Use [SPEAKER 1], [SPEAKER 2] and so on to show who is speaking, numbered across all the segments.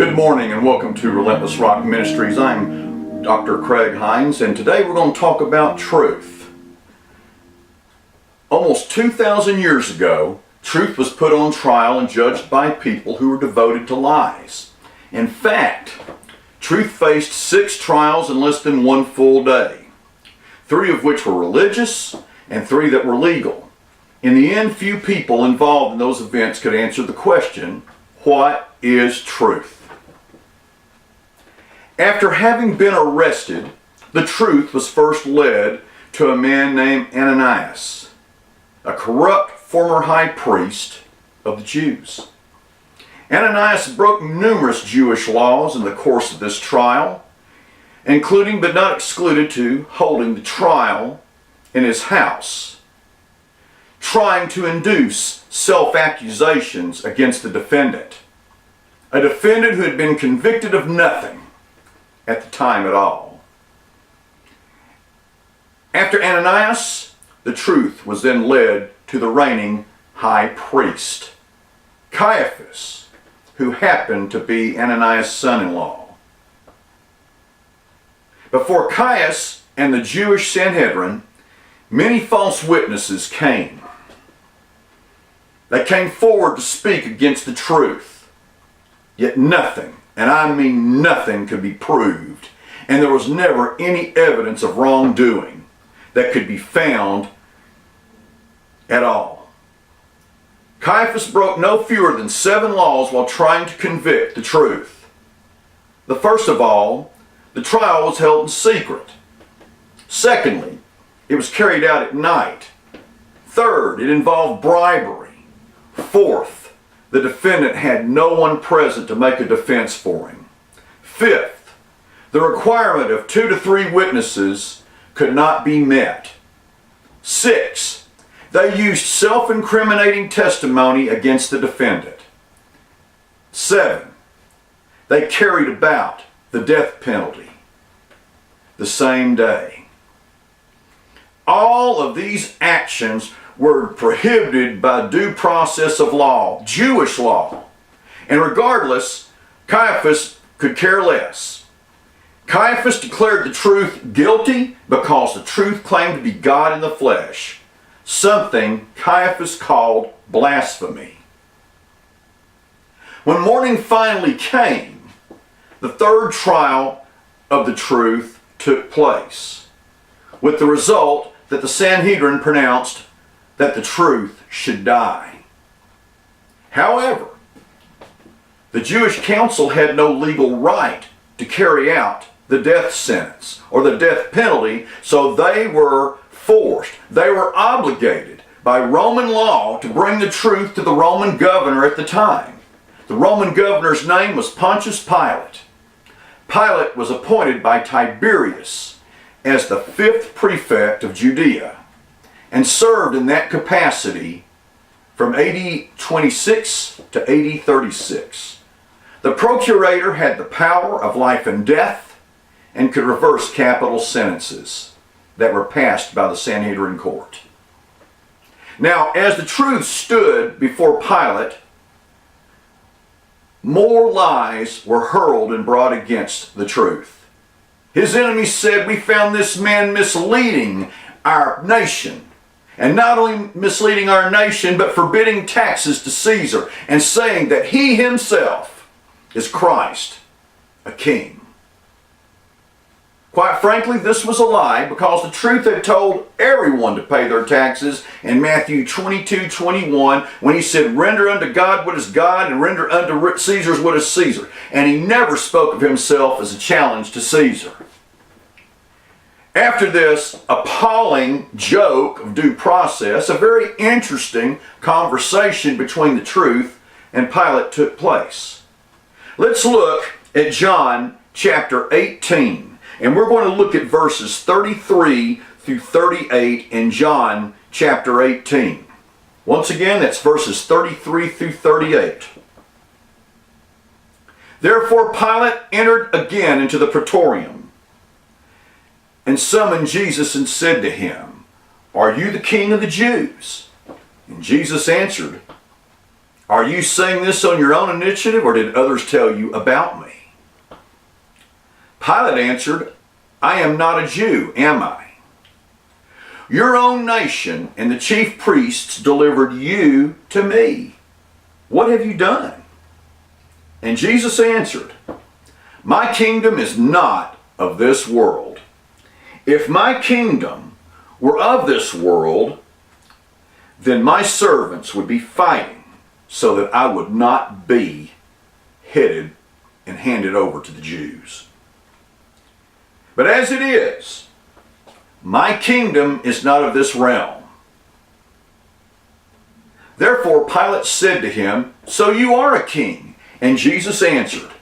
[SPEAKER 1] Good morning and welcome to Relentless Rock Ministries. I'm Dr. Craig Hines, and today we're going to talk about truth. Almost 2,000 years ago, truth was put on trial and judged by people who were devoted to lies. In fact, truth faced 6 trials in less than 1 full day, 3 of which were religious and 3 that were legal. In the end, few people involved in those events could answer the question, what is truth? After having been arrested, the truth was first led to a man named Ananias, a corrupt former high priest of the Jews. Ananias broke numerous Jewish laws in the course of this trial, including but not excluded to holding the trial in his house, trying to induce self-accusations against the defendant, a defendant who had been convicted of nothing at the time at all. After Ananias, the truth was then led to the reigning high priest, Caiaphas, who happened to be Ananias' son-in-law. Before Caiaphas and the Jewish Sanhedrin, many false witnesses came. They came forward to speak against the truth, yet nothing, and I mean nothing, could be proved, and there was never any evidence of wrongdoing that could be found at all. Caiaphas broke no fewer than 7 laws while trying to convict the truth. The first of all, the trial was held in secret. Secondly, it was carried out at night. Third, it involved bribery. Fourth, the defendant had no one present to make a defense for him. Fifth, the requirement of 2 to 3 witnesses could not be met. 6, they used self-incriminating testimony against the defendant. 7, they carried about the death penalty the same day. All of these actions were prohibited by due process of law, Jewish law. And regardless, Caiaphas could care less. Caiaphas declared the truth guilty because the truth claimed to be God in the flesh, something Caiaphas called blasphemy. When morning finally came, the third trial of the truth took place, with the result that the Sanhedrin pronounced that the truth should die. However, the Jewish council had no legal right to carry out the death sentence or the death penalty, so they were obligated by Roman law to bring the truth to the Roman governor at the time. The Roman governor's name was Pontius Pilate. Pilate was appointed by Tiberius as the 5th prefect of Judea, and served in that capacity from AD 26 to AD 36. The procurator had the power of life and death and could reverse capital sentences that were passed by the Sanhedrin court. Now, as the truth stood before Pilate, more lies were hurled and brought against the truth. His enemies said, "We found this man misleading our nation. And not only misleading our nation, but forbidding taxes to Caesar and saying that he himself is Christ, a king." Quite frankly, this was a lie, because the truth had told everyone to pay their taxes in Matthew 22:21, when he said, "Render unto God what is God, and render unto Caesar what is Caesar." And he never spoke of himself as a challenge to Caesar. After this appalling joke of due process, a very interesting conversation between the truth and Pilate took place. Let's look at John chapter 18, and we're going to look at verses 33 through 38 in John chapter 18. Once again, that's verses 33 through 38. Therefore Pilate entered again into the praetorium, and summoned Jesus and said to him, "Are you the king of the Jews?" And Jesus answered, Are you saying this on your own initiative, or did others tell you about me?" Pilate answered, "I am not a Jew, am I? Your own nation and the chief priests delivered you to me. What have you done?" And Jesus answered, "My kingdom is not of this world. If my kingdom were of this world, then my servants would be fighting so that I would not be headed and handed over to the Jews. But as it is, my kingdom is not of this realm." Therefore Pilate said to him, "So you are a king?" And Jesus answered,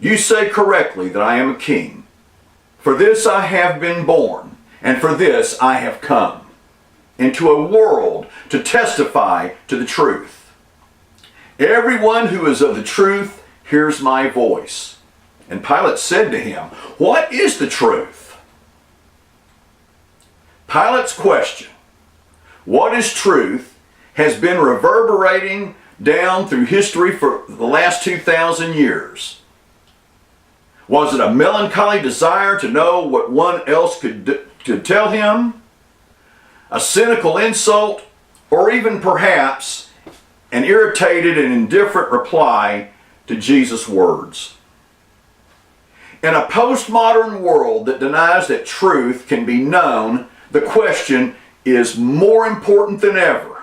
[SPEAKER 1] "You say correctly that I am a king. For this I have been born, and for this I have come, into a world to testify to the truth. Everyone who is of the truth hears my voice." And Pilate said to him, "What is the truth?" Pilate's question, "What is truth?" has been reverberating down through history for the last 2,000 years. Was it a melancholy desire to know what one else could tell him? A cynical insult? Or even perhaps an irritated and indifferent reply to Jesus' words? In a postmodern world that denies that truth can be known, the question is more important than ever.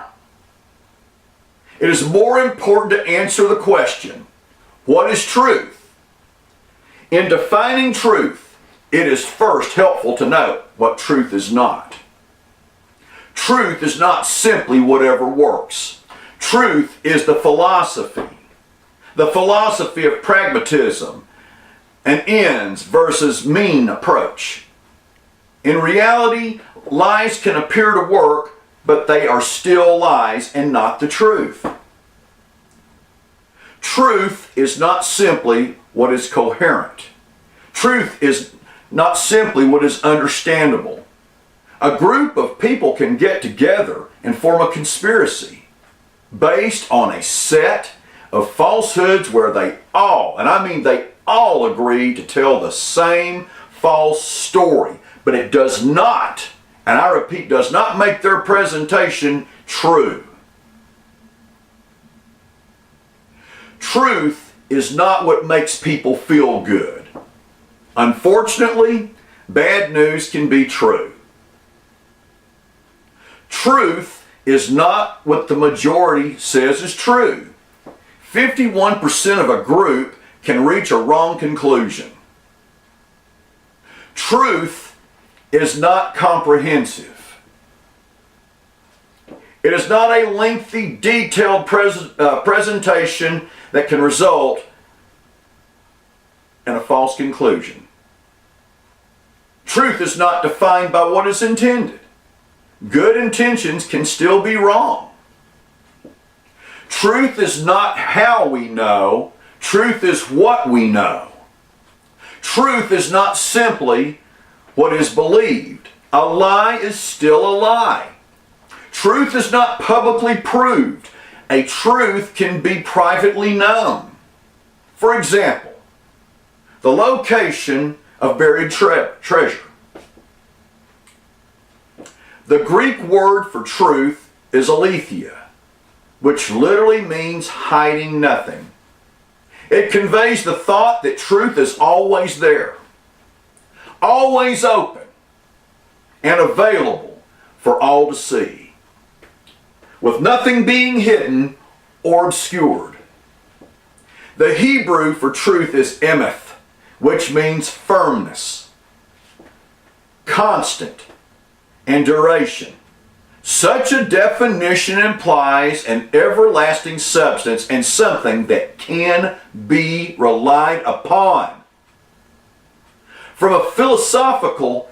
[SPEAKER 1] It is more important to answer the question, what is truth? In defining truth, it is first helpful to note what truth is not. Truth is not simply whatever works. Truth is the philosophy of pragmatism, an ends versus mean approach. In reality, lies can appear to work, but they are still lies and not the truth. Truth is not simply what is coherent. Truth is not simply what is understandable. A group of people can get together and form a conspiracy based on a set of falsehoods where they all, and I mean they all, agree to tell the same false story. But it does not, and I repeat, does not make their presentation true. Truth is not what makes people feel good. Unfortunately, bad news can be true. Truth is not what the majority says is true. 51% of a group can reach a wrong conclusion. Truth is not comprehensive. It is not a lengthy, detailed presentation that can result in a false conclusion. Truth is not defined by what is intended. Good intentions can still be wrong. Truth is not how we know. Truth is what we know. Truth is not simply what is believed. A lie is still a lie. Truth is not publicly proved. A truth can be privately known. For example, the location of buried treasure. The Greek word for truth is aletheia, which literally means hiding nothing. It conveys the thought that truth is always there, always open, and available for all to see, with nothing being hidden or obscured. The Hebrew for truth is emeth, which means firmness, constant, and duration. Such a definition implies an everlasting substance and something that can be relied upon. From a philosophical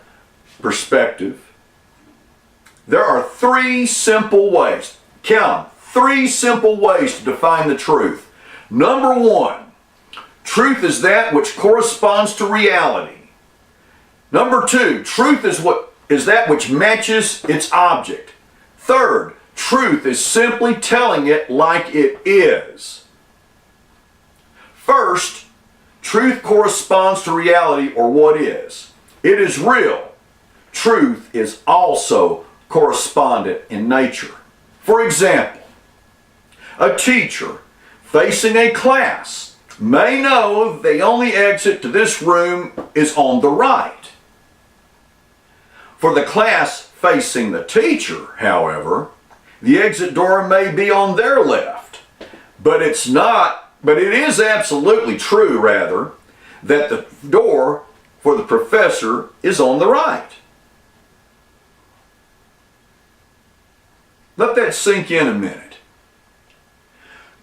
[SPEAKER 1] perspective, there are three simple ways, count them, 3 simple ways to define the truth. Number 1, truth is that which corresponds to reality. Number 2, truth is that which matches its object. Third, Truth is simply telling it like it is. First, truth corresponds to reality or what is. It is real. Truth is also correspondent in nature. For example, a teacher facing a class may know the only exit to this room is on the right. For the class facing the teacher, however, the exit door may be on their left. But it is absolutely true, rather, that the door for the professor is on the right. Let that sink in a minute.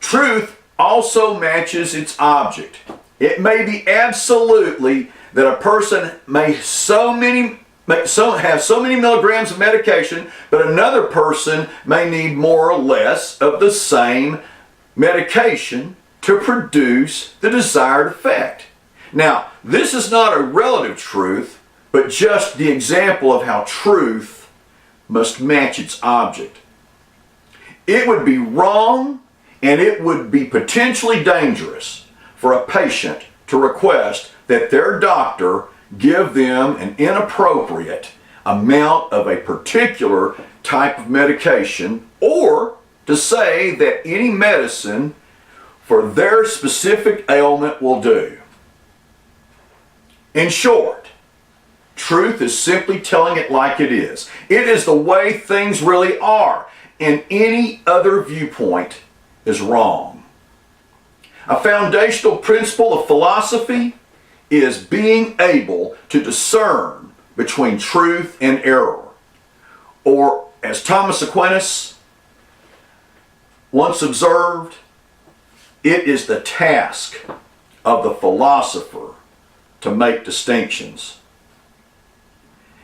[SPEAKER 1] Truth also matches its object. It may be absolutely that a person may have so many milligrams of medication, but another person may need more or less of the same medication to produce the desired effect. Now, this is not a relative truth, but just the example of how truth must match its object. It would be wrong and it would be potentially dangerous for a patient to request that their doctor give them an inappropriate amount of a particular type of medication, or to say that any medicine for their specific ailment will do. In short, truth is simply telling it like it is. It is the way things really are, and any other viewpoint is wrong. A foundational principle of philosophy is being able to discern between truth and error. Or, as Thomas Aquinas once observed, it is the task of the philosopher to make distinctions.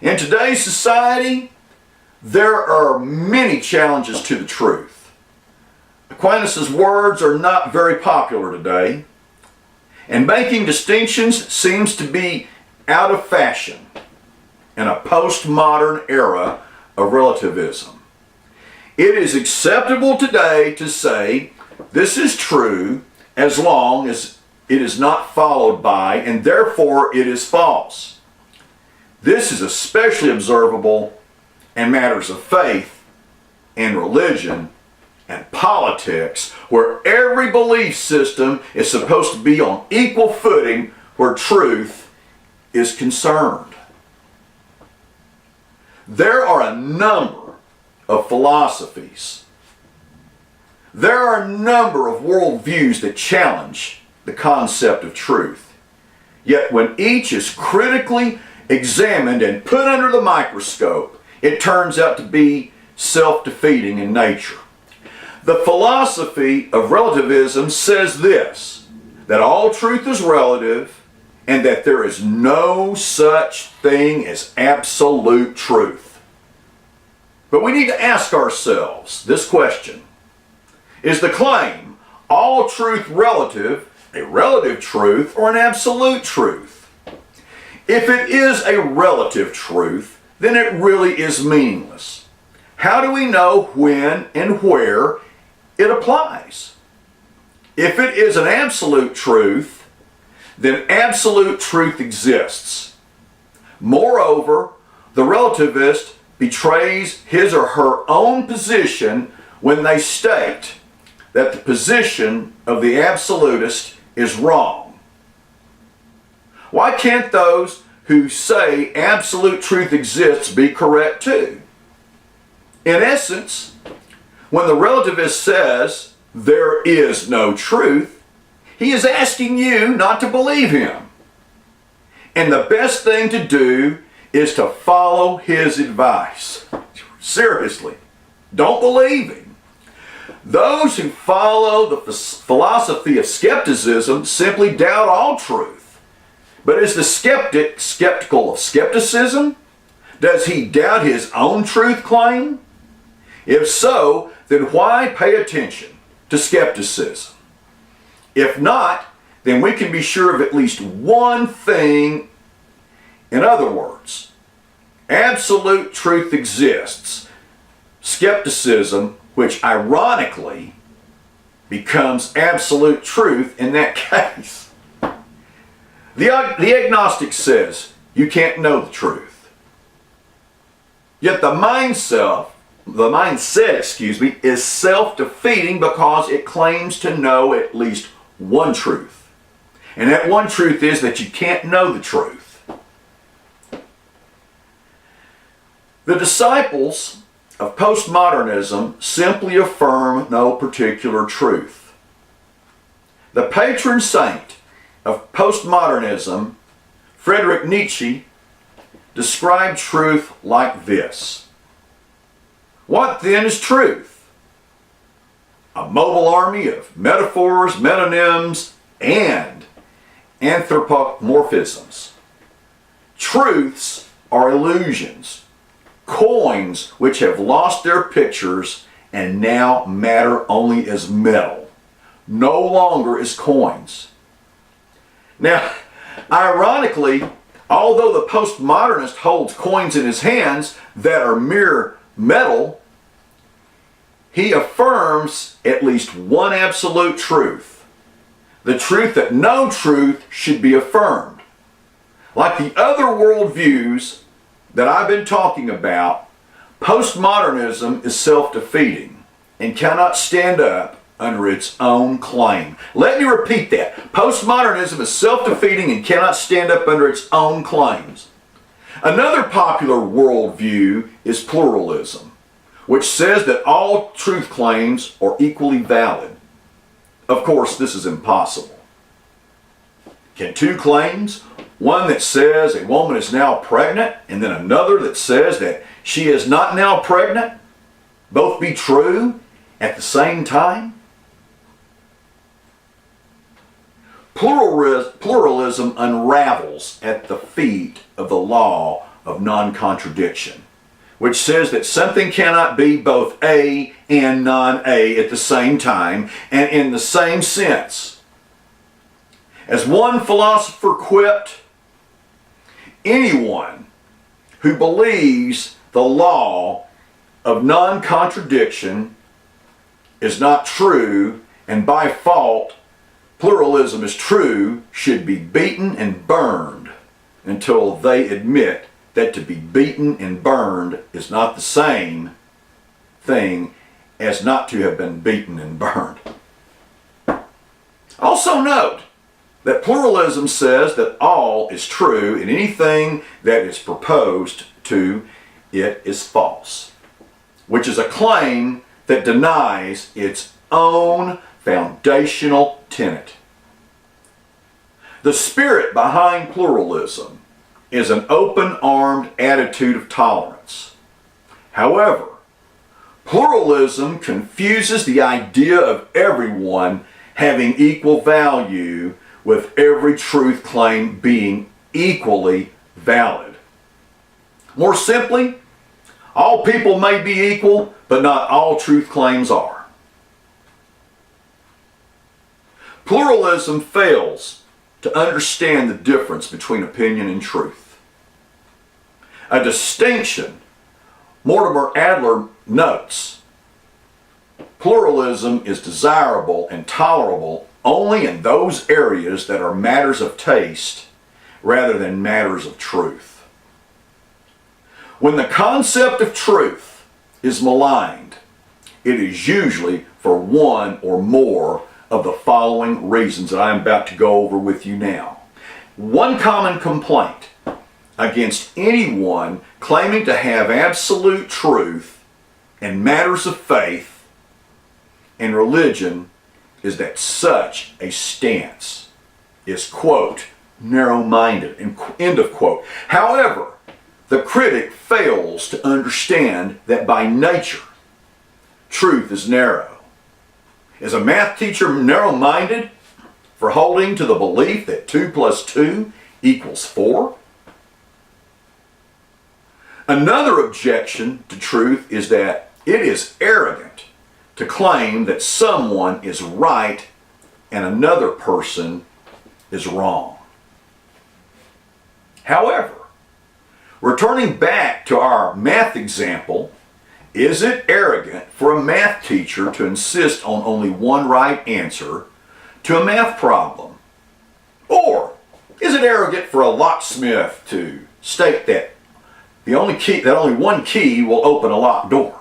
[SPEAKER 1] In today's society, there are many challenges to the truth. Aquinas' words are not very popular today, and making distinctions seems to be out of fashion in a postmodern era of relativism. It is acceptable today to say this is true as long as it is not followed by, and therefore it is false. This is especially observable in matters of faith and religion and politics, where every belief system is supposed to be on equal footing where truth is concerned. There are a number of philosophies. There are a number of worldviews that challenge the concept of truth. Yet when each is critically examined and put under the microscope, it turns out to be self-defeating in nature. The philosophy of relativism says this, that all truth is relative and that there is no such thing as absolute truth. But we need to ask ourselves this question. Is the claim, all truth relative, a relative truth or an absolute truth? If it is a relative truth, then it really is meaningless. How do we know when and where it applies? If it is an absolute truth, then absolute truth exists. Moreover, the relativist betrays his or her own position when they state that the position of the absolutist is wrong. Why can't those who say absolute truth exists be correct too? In essence, when the relativist says there is no truth, he is asking you not to believe him. And the best thing to do is to follow his advice. Seriously, don't believe him. Those who follow the philosophy of skepticism simply doubt all truth. But is the skeptic skeptical of skepticism? Does he doubt his own truth claim? If so, then why pay attention to skepticism? If not, then we can be sure of at least one thing. In other words, absolute truth exists. skepticism, which ironically becomes absolute truth in that case. The agnostic says you can't know the truth. Yet the mindset, is self-defeating because it claims to know at least one truth. And that one truth is that you can't know the truth. The disciples of postmodernism simply affirm no particular truth. The patron saint of postmodernism, Friedrich Nietzsche, described truth like this. What then is truth? A mobile army of metaphors, metonyms, and anthropomorphisms. Truths are illusions, coins which have lost their pictures and now matter only as metal, no longer as coins. Now, ironically, although the postmodernist holds coins in his hands that are mere metal, he affirms at least one absolute truth. The truth that no truth should be affirmed. Like the other worldviews that I've been talking about, postmodernism is self-defeating and cannot stand up under its own claim. Let me repeat that. Postmodernism is self-defeating and cannot stand up under its own claims. Another popular worldview is pluralism, which says that all truth claims are equally valid. Of course, this is impossible. Can two claims, one that says a woman is now pregnant and then another that says that she is not now pregnant, both be true at the same time? Pluralism unravels at the feet of the law of non-contradiction, which says that something cannot be both A and non-A at the same time and in the same sense. As one philosopher quipped, anyone who believes the law of non-contradiction is not true and by fault pluralism is true should be beaten and burned until they admit that to be beaten and burned is not the same thing as not to have been beaten and burned. Also note that pluralism says that all is true and anything that is proposed to it is false, which is a claim that denies its own foundational tenet. The spirit behind pluralism is an open-armed attitude of tolerance. However, pluralism confuses the idea of everyone having equal value with every truth claim being equally valid. More simply, all people may be equal, but not all truth claims are. Pluralism fails to understand the difference between opinion and truth. A distinction Mortimer Adler notes: pluralism is desirable and tolerable only in those areas that are matters of taste rather than matters of truth. When the concept of truth is maligned, it is usually for one or more of the following reasons that I am about to go over with you now. One common complaint against anyone claiming to have absolute truth in matters of faith and religion is that such a stance is, quote, narrow-minded, end of quote. However, the critic fails to understand that by nature, truth is narrow. Is a math teacher narrow-minded for holding to the belief that 2 plus 2 equals 4? Another objection to truth is that it is arrogant to claim that someone is right and another person is wrong. However, returning back to our math example, Is it arrogant for a math teacher to insist on only one right answer to a math problem? Or is it arrogant for a locksmith to state that only one key will open a locked door?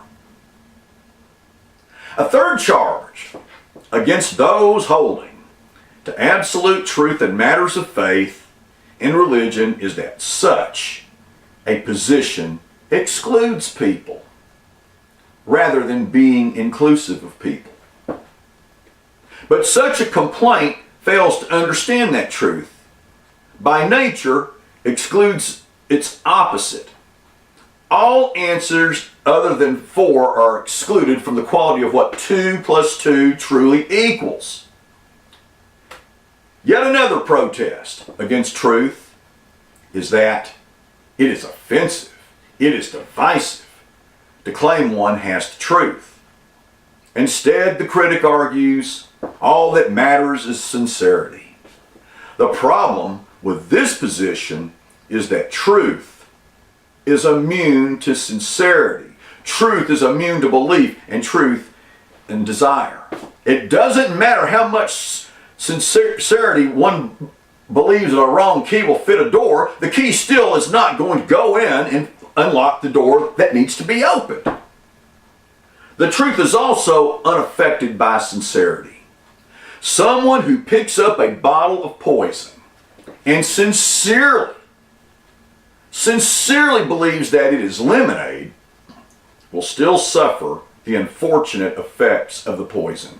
[SPEAKER 1] A third charge against those holding to absolute truth in matters of faith in religion is that such a position excludes people rather than being inclusive of people. But such a complaint fails to understand that truth. By nature, excludes its opposite. All answers other than 4 are excluded from the quality of what 2 plus 2 truly equals. Yet another protest against truth is that it is offensive, it is divisive to claim one has the truth. Instead, the critic argues, all that matters is sincerity. The problem with this position is that truth is immune to sincerity. Truth is immune to belief and truth and desire. It doesn't matter how much sincerity one believes that a wrong key will fit a door, the key still is not going to go in and unlock the door that needs to be opened. The truth is also unaffected by sincerity. Someone who picks up a bottle of poison and sincerely believes that it is lemonade will still suffer the unfortunate effects of the poison.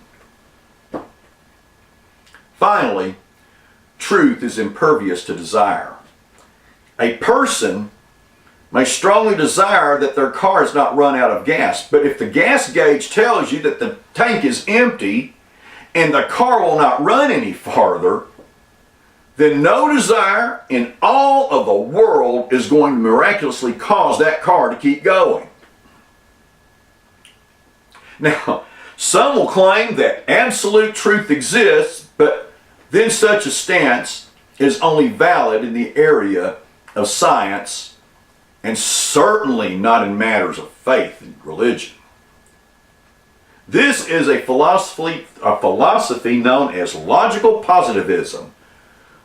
[SPEAKER 1] Finally, truth is impervious to desire. A person may strongly desire that their car is not run out of gas, but if the gas gauge tells you that the tank is empty and the car will not run any farther, then no desire in all of the world is going to miraculously cause that car to keep going. Now, some will claim that absolute truth exists, but then such a stance is only valid in the area of science and certainly not in matters of faith and religion. This is a philosophy known as logical positivism,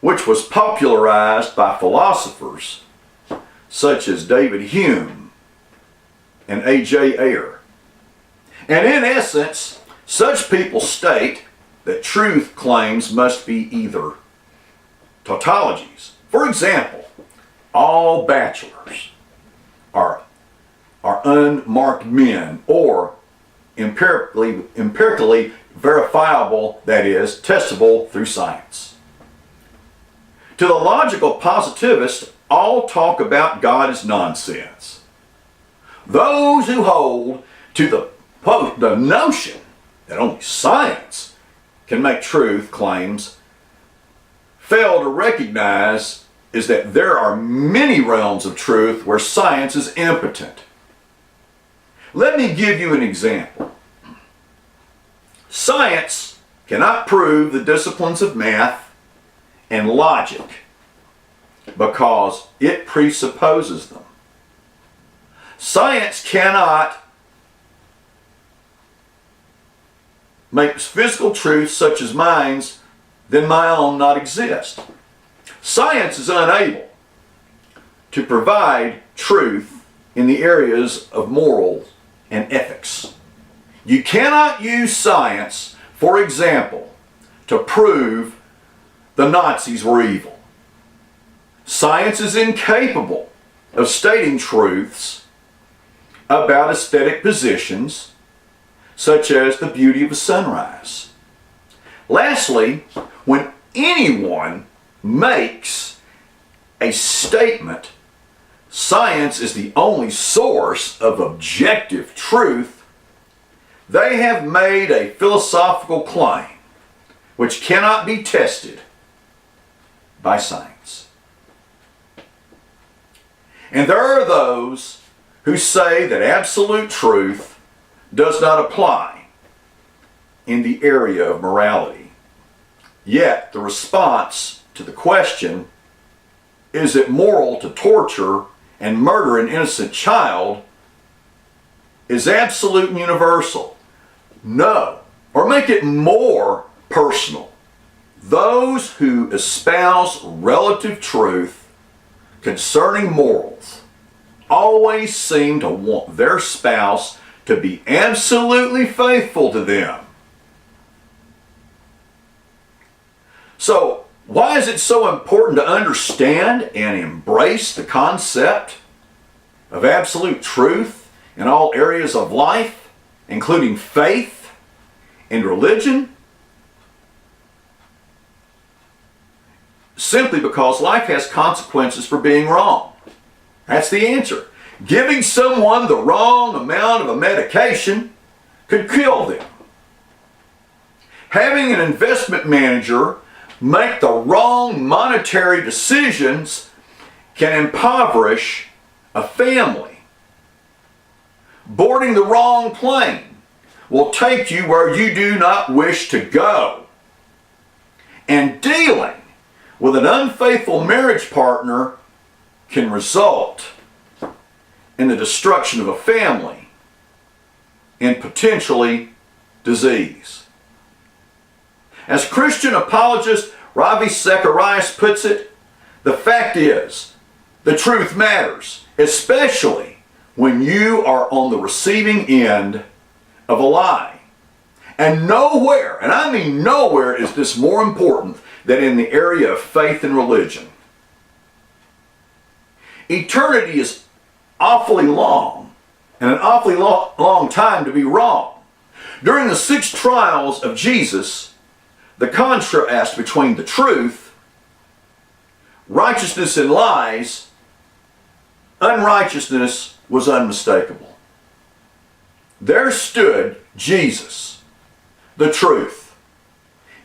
[SPEAKER 1] which was popularized by philosophers such as David Hume and A.J. Ayer. And in essence, such people state that truth claims must be either tautologies. For example, all bachelors are unmarked men, or empirically verifiable, that is, testable through science. To the logical positivist, all talk about God is nonsense. Those who hold to the notion that only science can make truth claims fail to recognize is that there are many realms of truth where science is impotent. Let me give you an example. Science cannot prove the disciplines of math and logic because it presupposes them. Science cannot make physical truths such as mine's than my own not exist. Science is unable to provide truth in the areas of morals and ethics. You cannot use science, for example, to prove the Nazis were evil. Science is incapable of stating truths about aesthetic positions, such as the beauty of a sunrise. Lastly, when anyone makes a statement, science is the only source of objective truth, they have made a philosophical claim which cannot be tested by science. And there are those who say that absolute truth does not apply in the area of morality. Yet the response to the question, is it moral to torture and murder an innocent child, is absolute and universal. No, or make it more personal. Those who espouse relative truth concerning morals always seem to want their spouse to be absolutely faithful to them. So, why is it so important to understand and embrace the concept of absolute truth in all areas of life, including faith and religion? Simply because life has consequences for being wrong. That's the answer. Giving someone the wrong amount of a medication could kill them. Having an investment manager make the wrong monetary decisions can impoverish a family. Boarding the wrong plane will take you where you do not wish to go. And dealing with an unfaithful marriage partner can result in the destruction of a family and potentially disease. As Christian apologist Ravi Zacharias puts it, the fact is, the truth matters, especially when you are on the receiving end of a lie. And nowhere, and I mean nowhere, is this more important than in the area of faith and religion. Eternity is awfully long, and an awfully long time to be wrong. During the 6 trials of Jesus, the contrast between the truth, righteousness and lies, unrighteousness was unmistakable. There stood Jesus, the truth,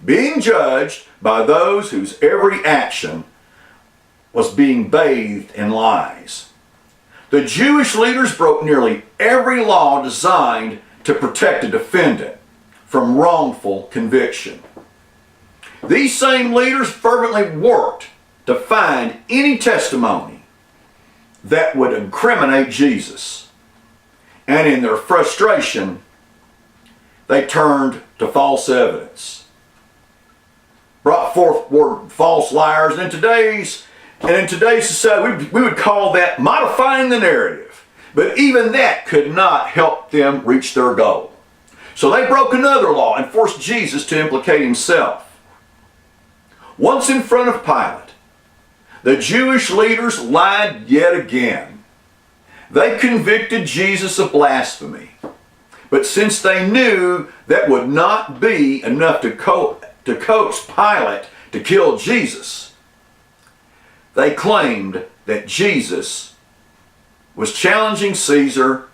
[SPEAKER 1] being judged by those whose every action was being bathed in lies. The Jewish leaders broke nearly every law designed to protect a defendant from wrongful conviction. These same leaders fervently worked to find any testimony that would incriminate Jesus. And in their frustration, they turned to false evidence. Brought forth were false liars. And in today's society, we would call that modifying the narrative. But even that could not help them reach their goal. So they broke another law and forced Jesus to implicate himself. Once in front of Pilate, the Jewish leaders lied yet again. They convicted Jesus of blasphemy. But since they knew that would not be enough to coax Pilate to kill Jesus, they claimed that Jesus was challenging Caesar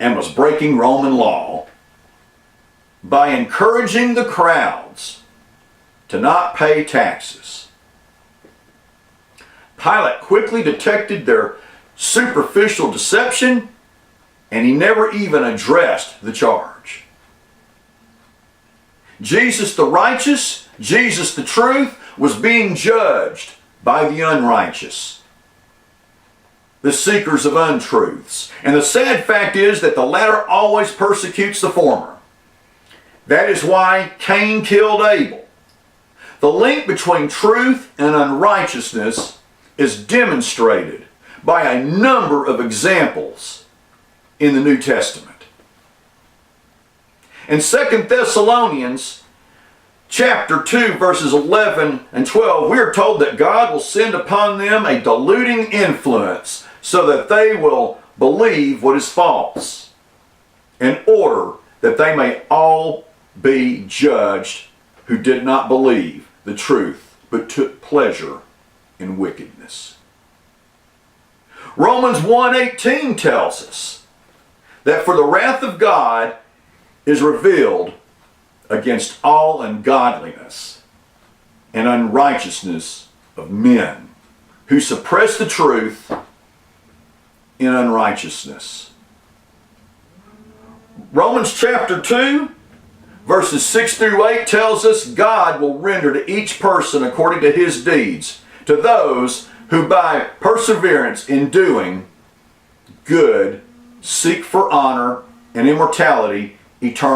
[SPEAKER 1] and was breaking Roman law by encouraging the crowds to not pay taxes. Pilate quickly detected their superficial deception, and he never even addressed the charge. Jesus the righteous, Jesus the truth, was being judged by the unrighteous, the seekers of untruths. And the sad fact is that the latter always persecutes the former. That is why Cain killed Abel. The link between truth and unrighteousness is demonstrated by a number of examples in the New Testament. In 2 Thessalonians chapter 2, verses 11 and 12, we are told that God will send upon them a deluding influence so that they will believe what is false, in order that they may all be judged who did not believe the truth, but took pleasure in wickedness. Romans 1:18 tells us that for the wrath of God is revealed against all ungodliness and unrighteousness of men who suppress the truth in unrighteousness. Romans chapter 2, verses 6 through 8 tells us God will render to each person according to his deeds, to those who by perseverance in doing good seek for honor and immortality eternal.